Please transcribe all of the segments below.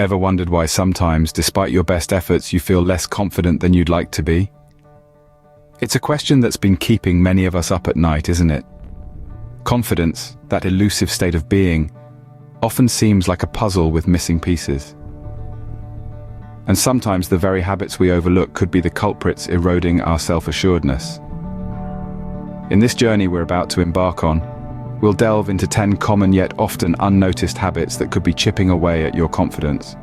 Ever wondered why sometimes, despite your best efforts, you feel less confident than you'd like to be? It's a question that's been keeping many of us up at night, isn't it? Confidence, that elusive state of being, often seems like a puzzle with missing pieces. And sometimes the very habits we overlook could be the culprits eroding our self-assuredness. In this journey we're about to embark on, we'll delve into 10 common yet often unnoticed habits that could be chipping away at your confidence.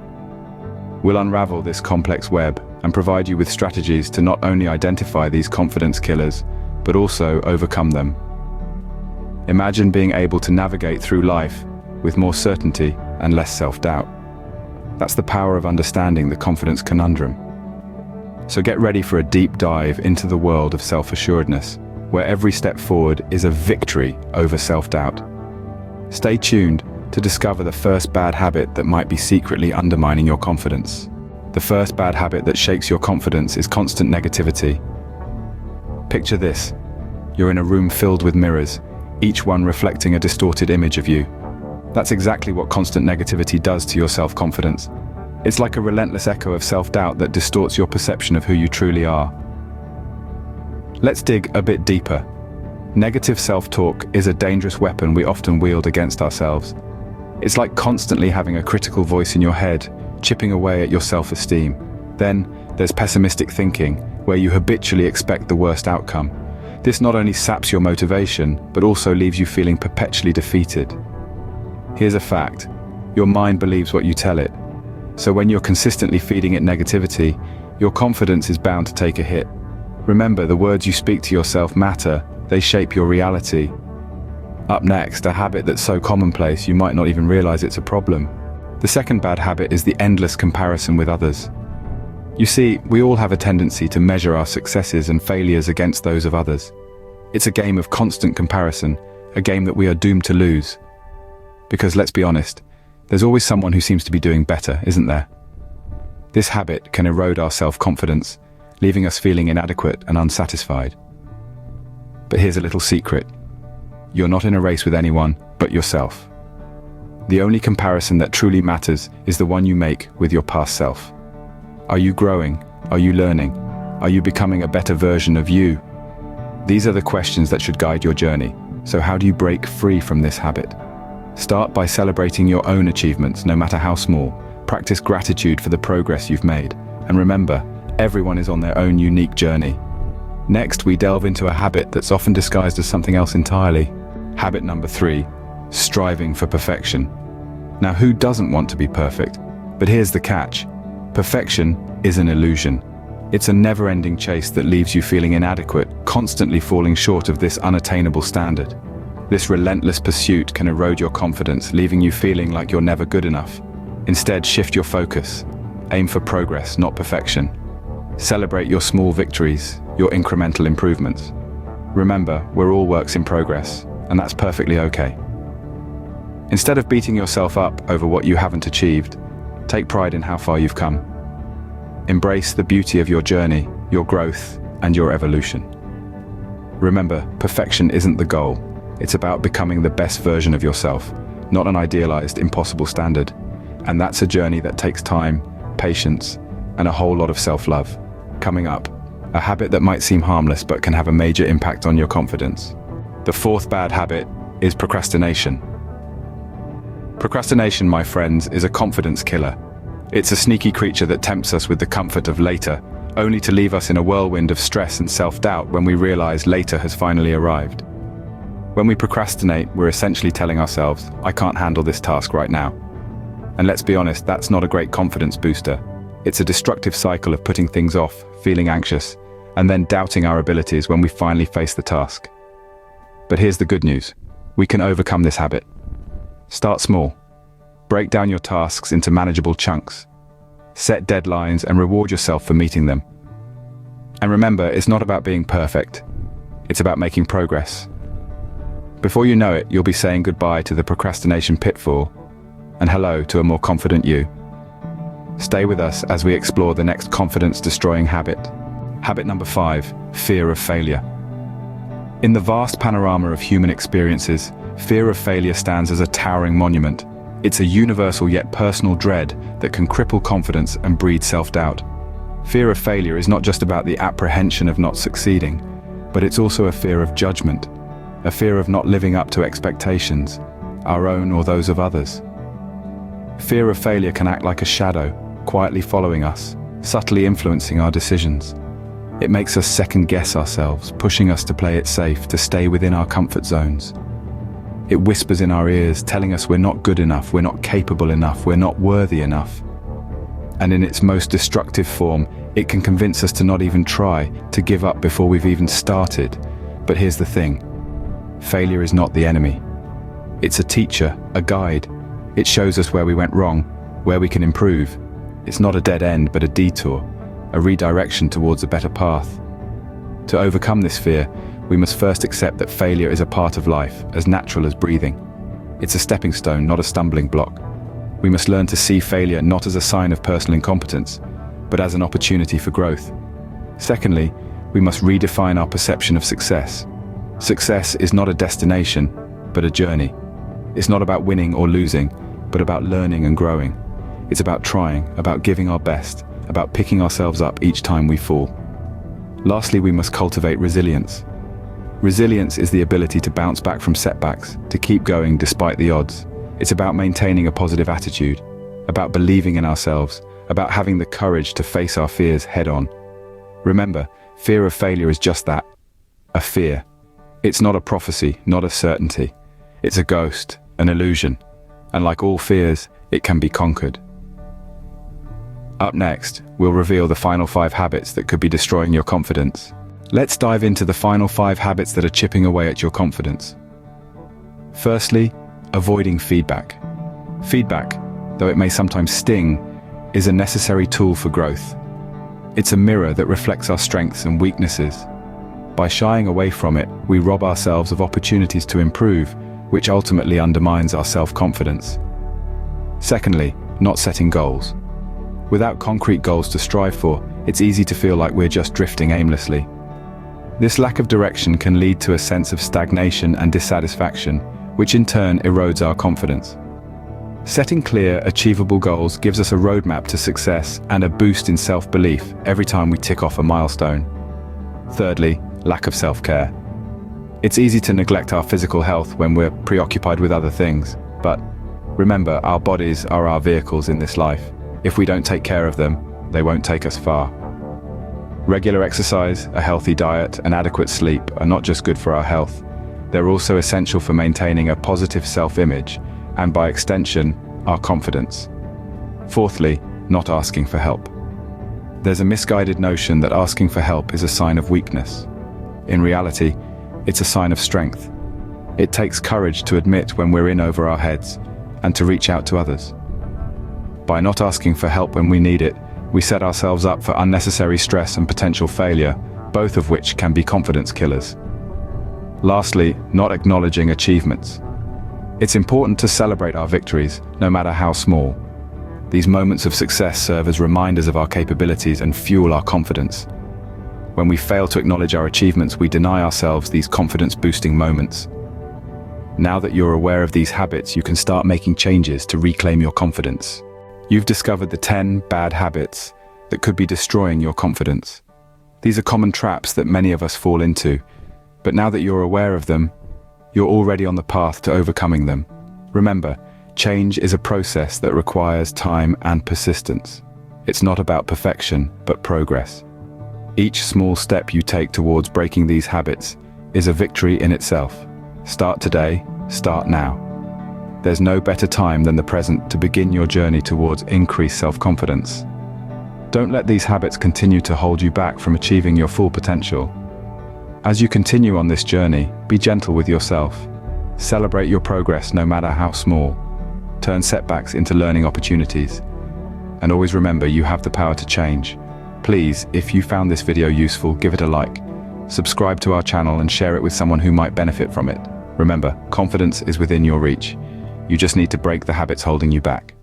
We'll unravel this complex web and provide you with strategies to not only identify these confidence killers, but also overcome them. Imagine being able to navigate through life with more certainty and less self-doubt. That's the power of understanding the confidence conundrum. So get ready for a deep dive into the world of self-assuredness, where every step forward is a victory over self-doubt. Stay tuned to discover the first bad habit that might be secretly undermining your confidence. The first bad habit that shakes your confidence is constant negativity. Picture this. You're in a room filled with mirrors, each one reflecting a distorted image of you. That's exactly what constant negativity does to your self-confidence. It's like a relentless echo of self-doubt that distorts your perception of who you truly are. Let's dig a bit deeper. Negative self-talk is a dangerous weapon we often wield against ourselves. It's like constantly having a critical voice in your head, chipping away at your self-esteem. Then, there's pessimistic thinking, where you habitually expect the worst outcome. This not only saps your motivation, but also leaves you feeling perpetually defeated. Here's a fact. Your mind believes what you tell it. So when you're consistently feeding it negativity, your confidence is bound to take a hit. Remember, the words you speak to yourself matter. They shape your reality. Up next, a habit that's so commonplace you might not even realize it's a problem. The second bad habit is the endless comparison with others. You see, we all have a tendency to measure our successes and failures against those of others. It's a game of constant comparison, a game that we are doomed to lose. Because let's be honest, there's always someone who seems to be doing better, isn't there? This habit can erode our self-confidence, leaving us feeling inadequate and unsatisfied. But here's a little secret. You're not in a race with anyone but yourself. The only comparison that truly matters is the one you make with your past self. Are you growing? Are you learning? Are you becoming a better version of you? These are the questions that should guide your journey. So how do you break free from this habit? Start by celebrating your own achievements, no matter how small. Practice gratitude for the progress you've made. And remember, everyone is on their own unique journey. Next, we delve into a habit that's often disguised as something else entirely. Habit number 3, striving for perfection. Now, who doesn't want to be perfect? But here's the catch. Perfection is an illusion. It's a never-ending chase that leaves you feeling inadequate, constantly falling short of this unattainable standard. This relentless pursuit can erode your confidence, leaving you feeling like you're never good enough. Instead, shift your focus. Aim for progress, not perfection. Celebrate your small victories, your incremental improvements. Remember, we're all works in progress, and that's perfectly okay. Instead of beating yourself up over what you haven't achieved, take pride in how far you've come. Embrace the beauty of your journey, your growth, and your evolution. Remember, perfection isn't the goal. It's about becoming the best version of yourself, not an idealized, impossible standard. And that's a journey that takes time, patience, and a whole lot of self-love. Coming up, a habit that might seem harmless but can have a major impact on your confidence. The fourth bad habit is procrastination. Procrastination, my friends, is a confidence killer. It's a sneaky creature that tempts us with the comfort of later, only to leave us in a whirlwind of stress and self-doubt when we realize later has finally arrived. When we procrastinate, we're essentially telling ourselves, I can't handle this task right now. And let's be honest, that's not a great confidence booster. It's a destructive cycle of putting things off, feeling anxious, and then doubting our abilities when we finally face the task. But here's the good news. We can overcome this habit. Start small. Break down your tasks into manageable chunks. Set deadlines and reward yourself for meeting them. And remember, it's not about being perfect. It's about making progress. Before you know it, you'll be saying goodbye to the procrastination pitfall and hello to a more confident you. Stay with us as we explore the next confidence-destroying habit. Habit number 5, fear of failure. In the vast panorama of human experiences, fear of failure stands as a towering monument. It's a universal yet personal dread that can cripple confidence and breed self-doubt. Fear of failure is not just about the apprehension of not succeeding, but it's also a fear of judgment, a fear of not living up to expectations, our own or those of others. Fear of failure can act like a shadow, quietly following us, subtly influencing our decisions. It makes us second-guess ourselves, pushing us to play it safe, to stay within our comfort zones. It whispers in our ears, telling us we're not good enough, we're not capable enough, we're not worthy enough. And in its most destructive form, it can convince us to not even try, to give up before we've even started. But here's the thing: failure is not the enemy. It's a teacher, a guide. It shows us where we went wrong, where we can improve. It's not a dead end, but a detour, a redirection towards a better path. To overcome this fear, we must first accept that failure is a part of life, as natural as breathing. It's a stepping stone, not a stumbling block. We must learn to see failure not as a sign of personal incompetence, but as an opportunity for growth. Secondly, we must redefine our perception of success. Success is not a destination, but a journey. It's not about winning or losing, but about learning and growing. It's about trying, about giving our best, about picking ourselves up each time we fall. Lastly, we must cultivate resilience. Resilience is the ability to bounce back from setbacks, to keep going despite the odds. It's about maintaining a positive attitude, about believing in ourselves, about having the courage to face our fears head-on. Remember, fear of failure is just that, a fear. It's not a prophecy, not a certainty. It's a ghost, an illusion, and like all fears, it can be conquered. Up next, we'll reveal the final 5 habits that could be destroying your confidence. Let's dive into the final 5 habits that are chipping away at your confidence. Firstly, avoiding feedback. Feedback, though it may sometimes sting, is a necessary tool for growth. It's a mirror that reflects our strengths and weaknesses. By shying away from it, we rob ourselves of opportunities to improve, which ultimately undermines our self-confidence. Secondly, not setting goals. Without concrete goals to strive for, it's easy to feel like we're just drifting aimlessly. This lack of direction can lead to a sense of stagnation and dissatisfaction, which in turn erodes our confidence. Setting clear, achievable goals gives us a roadmap to success and a boost in self-belief every time we tick off a milestone. Thirdly, lack of self-care. It's easy to neglect our physical health when we're preoccupied with other things, but remember, our bodies are our vehicles in this life. If we don't take care of them, they won't take us far. Regular exercise, a healthy diet, and adequate sleep are not just good for our health, they're also essential for maintaining a positive self-image, and by extension, our confidence. Fourthly, not asking for help. There's a misguided notion that asking for help is a sign of weakness. In reality, it's a sign of strength. It takes courage to admit when we're in over our heads, and to reach out to others. By not asking for help when we need it, we set ourselves up for unnecessary stress and potential failure, both of which can be confidence killers. Lastly, not acknowledging achievements. It's important to celebrate our victories, no matter how small. These moments of success serve as reminders of our capabilities and fuel our confidence. When we fail to acknowledge our achievements, we deny ourselves these confidence-boosting moments. Now that you're aware of these habits, you can start making changes to reclaim your confidence. You've discovered the 10 bad habits that could be destroying your confidence. These are common traps that many of us fall into, but now that you're aware of them, you're already on the path to overcoming them. Remember, change is a process that requires time and persistence. It's not about perfection, but progress. Each small step you take towards breaking these habits is a victory in itself. Start today, start now. There's no better time than the present to begin your journey towards increased self-confidence. Don't let these habits continue to hold you back from achieving your full potential. As you continue on this journey, be gentle with yourself. Celebrate your progress no matter how small. Turn setbacks into learning opportunities. And always remember, you have the power to change. Please, if you found this video useful, give it a like. Subscribe to our channel and share it with someone who might benefit from it. Remember, confidence is within your reach. You just need to break the habits holding you back.